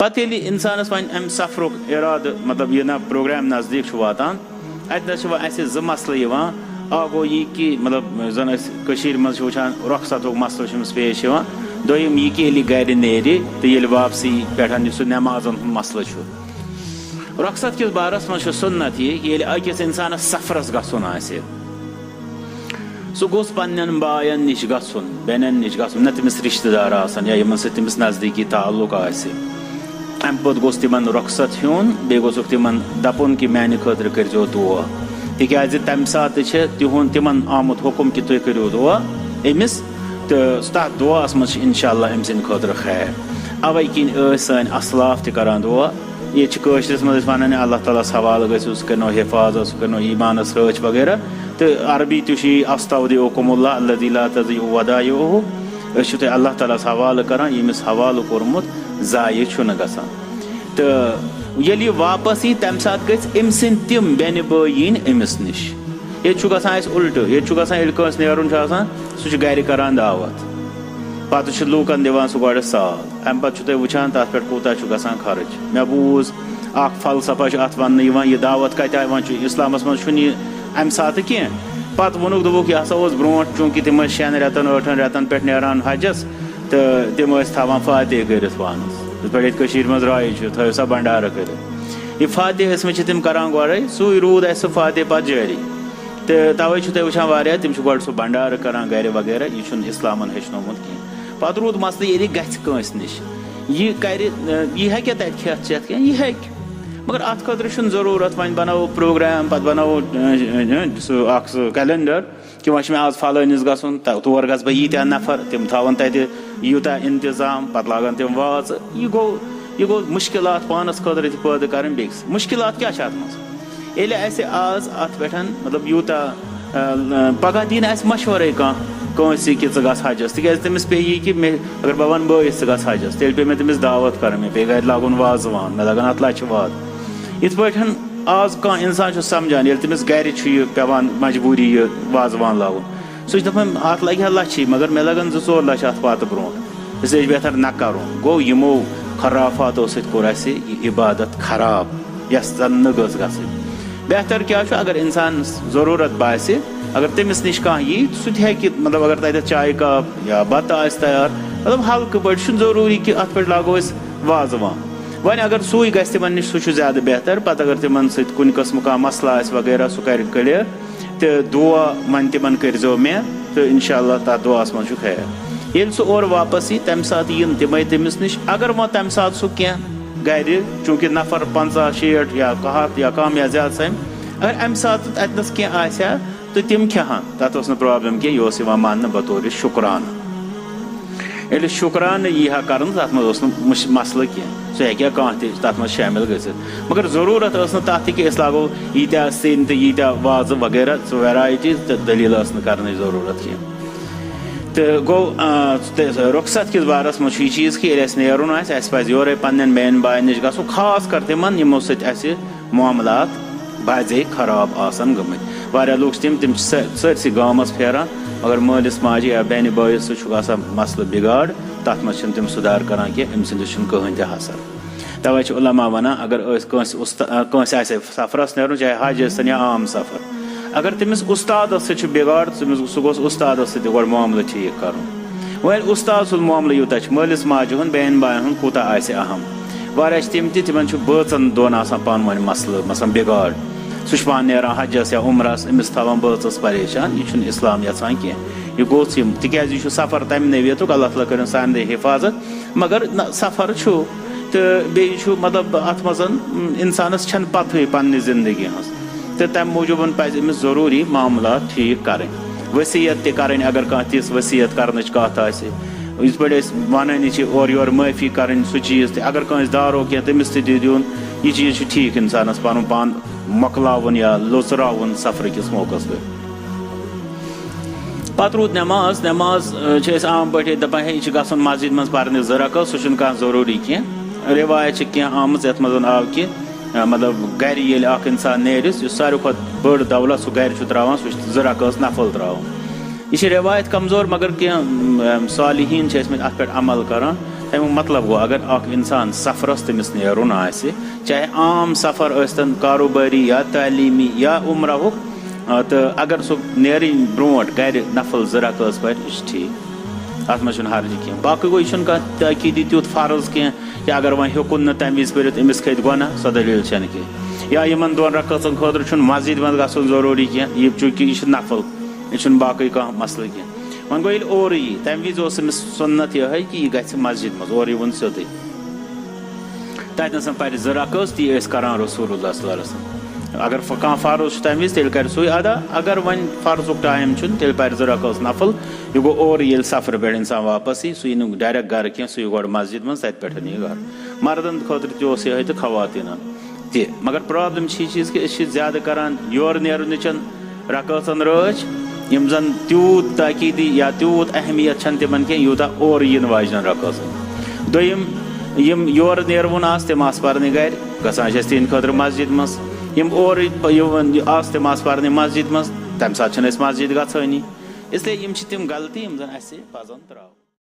पत्त येली इंसानस वन अम सफरुक इराद मतलब ये ना प्रोग्राम नजदीक वातान अत ज मसले अ गो यह कि मतलब जन मज वुचान रुखसतुक मसल पेश दोम यह कि गर नेरि तो वापसी पे नमाजन मसल रुखसत किस बारस मज सुन्नत ये अकिस इंसानस सफरस गसन सह गोस पन्न बायन निश गसन बेनन निश गसन न तमिस रिश्तेदार आसान या यमन सह तमिस नजदीकी ताल्लुक आसे अम पत गोस तिमन रुखसत हेन बे गोसुक तिमन दपुन कि माने खतर करजो दुआ तिकाज तम सात तिहुन तिमन आमुत हुकुम कि तुम करो दुआ अमिस तो तथ दुआस मज इंशाअल्लाह अम सिंद खतर खैर अवै किन सन असलाफ त करान दुआ ये कशरस मज वन अल्लाह तालास हवाल गो सह करनो हिफाजत सह करनो ईमानस रच वगैरह तो अरबी तुशी अस्तौदिउकुमुल्लाह अल्लज़ी ला तज़ीउ वदाइउहु अल्लाह तालास हवाल करान यमिस हवाल कोरमुत जाय छुन गसान तो ये वापस यी तम सात गम सिंद तिम बेन बयन अमिस निश ये गसान उल्ट ये गसान कस नेरुन सह गर करान दावत पत लूकन दिवान सह गो साल अम पे तुम वुचान तथ पे कूता गसान खर्च मे बूज फलसफा अत वन यह दावत कत इस्लामस मज अम सात कह पत वोनुक दोपुक यह ब्रो चूंकि तिम 6 रेतन 8 रेतन पे नान हजस तो तिम थवान फातह कर पानस पे मज राय थो सा भंडार कर यह फातह तिम करान गोड़े सू रूद सह फातह पे जारी तो तवे तुम वुचान तिम गो सह भंडार करान गर वगैरह यह इस्लामन हेचनोमुत कह पत रूद मसल ये गस निश यह कर यह हेक तत खेत चेत कह यह हेक मगर अत खतर जरूरत वन बनाओ प्रोग्राम पे बनाओ सह कैलेंडर कि वह मे आज फलानिस गसन तौर गस बह यीत्या नफर तिम थवन तत यूता इंतजाम पे लागन तिम वाज यह गो मुश्किलात पानस खतर पैदा कर बेस मुश्किलात क्या अत मज ये आज अत पे मतलब यूता पगह दी मशवरे कह कि गस हजस तिक तमिस पे यी कि अगर बह वन बस गस हजस तेल पे मे तमिस दावत कर मे पे गर लागन वाजवान मे लगन अत लच वाद इत पे आज कह इंसान समझान ये तमिस गर पेवान मजबूरी यह वाजवान लागन सह दपान अत लगे लच मगर मे लगन 2-4 लच अत पत ब्रो इसलिए बेहतर न कर गो यमो खराफातो सर इबादत खराब यस जन न गस गसि बेहतर क्या अगर इंसान जरूरत बासे अगर तमिस निश कह यी सह मतलब अगर तत चाय कप या बत तैयार मतलब हल्के पे जरूरी कि अत पे लागो वाजवान वन अगर सूई गस तिमन निश सह ज्यादा बेहतर पत अगर तिमन सत कुन किस्म का मसला वगैरह सह कर क्लियर तो दुआ मन तिमन करजो मे तो इंशाअल्लाह तथ दुआस मज खैर ये सह और वापस यी तम सात यन तिमे तमिस निश अगर वो तम सात सह कह गर चूंकि नफर 50-60 या 100 या कम या ज्यादा सम अगर अम सात अतनस कह आ तो तिम खेहान तथ प्रॉब्लम कह यह मान बतौर शुक्रान ये शुक्रान यह कर तथ मज मसल कह सह हे कह तथ मज शामिल गि मगर जरूरत तथ कि लागो यीत्या सिन तो यीत्या वाज वगैरह सह वेराइटी तो दलील कर जरूरत कह तो गो रुखसत किस बारस मज यह चीज़ कि नेरुन पे योर पन्न बेन बायन निश गो खास कर तिमन यमो सत मामलात बाजे खराब आसन गमत वारिया लूक तिम सरसी गामस फेरान अगर मालिस माजे या बेन बस सह मसल बिगाड़ तथ मज तिम सुधार करान कि अम सिंद कहन त हसर तवे उलमा वन अगर कंस सफरस नेरुन चाहे हज सन या आम सफर अगर तमिस उस्ताद बिगाड़ सह गोस उस्ताद गो मामल ठीक कर वह उस्ताद सुन मामल यूता मालिस माजे हुन बेन बायन हुन कूता अहम वारिया तिम तिमन बचन दोन पान वन मसल मसल बिगाड़ सह पान नेरान हजस या उम्रस अमिस थवान बचस परेशान यह इस्लाम यचान कह यह गोस तिकाज यह सफर तम नवियतुक अल्लाह ताला कर सारे हिफाजत मगर सफर तो बे मतलब अत मज इंसानस छन पत पन्ने जिंदगी हज तो तम मूजूब पज अमिस जरूरी मामला ठीक कर वसीयत त कर अगर कह तिस वसीयत कर कत इस पे वन और योर माफी कर सह चीज़ अगर कह दारो कह तमिस दिन यह चीज़ ठीक इंसानस पन पान मकलावन या लोचरावन सफर किस मौकस पे पत रूद नमाज नमाज आम पे दपान यह गसन मस्जिद मज पर 2 रकात सह कह जरूरी कह रिवायत कह आम ये मज आव कि मतलब गर ये इंसान नेरिस सारे खुद बड़ दौलत सह गर त्रावान सह 2 रकात नफल त्रावान यह रिवायत कमजोर मगर कह सालिहीन अत पे अमल करान तमिक मतलब गो अगर अख इंसान सफरस तमिस नेरुन आसे चाहे आम सफर अस्तन कारोबारी या तालीमी या उम्रह तो अगर सो नेर ब्रोट कर नफल ज़राकस पर यह ठीक अत मज हर्ज कह बाकी गो यह तकीदी तुत फर्ज कह अगर वह हेकुन तम वज पर अमिस खत गुना सो दलील कह या इन दोन रकतन खुद मस्जिद मज गन जरूरी कह चूंकि यह नफल यह बाकी कह मसल कह वन गो और यी तम वज सुन्नत यह कि यह गि मस्जिद मज और वन सोद तथन पर ज़राकस ती करान रसूलुल्लाह सल्लल्लाहु अलैहि वसल्लम अगर कह फर्ज तम वज तेल कर सू अदा अगर वन फर्ज टाइम तेल पर ज़राकस नफल यह गो और ये सफर पे इंसान वापस यी सू नुक डायरेक्ट घर कह सू गो मस्जिद मज तत पे यह घर मर्दन खुद यह तो खवातीन ति मगर प्रॉब्लम चीज कि ज्यादा करान योर नेरुन रकतन रच यम जन तूत ताकीदी या तूत अहमियत तिमन कह यूता और इन वाजन रकतन दोयम यम योर नेरवन तम पर्ने गर गसान तीन खुद मस्जिद मज यम और तम पर्ने मस्जिद मज तम सात मस्जिद गनी इसलिए यम तिम गलती यम जन पजन त्रा।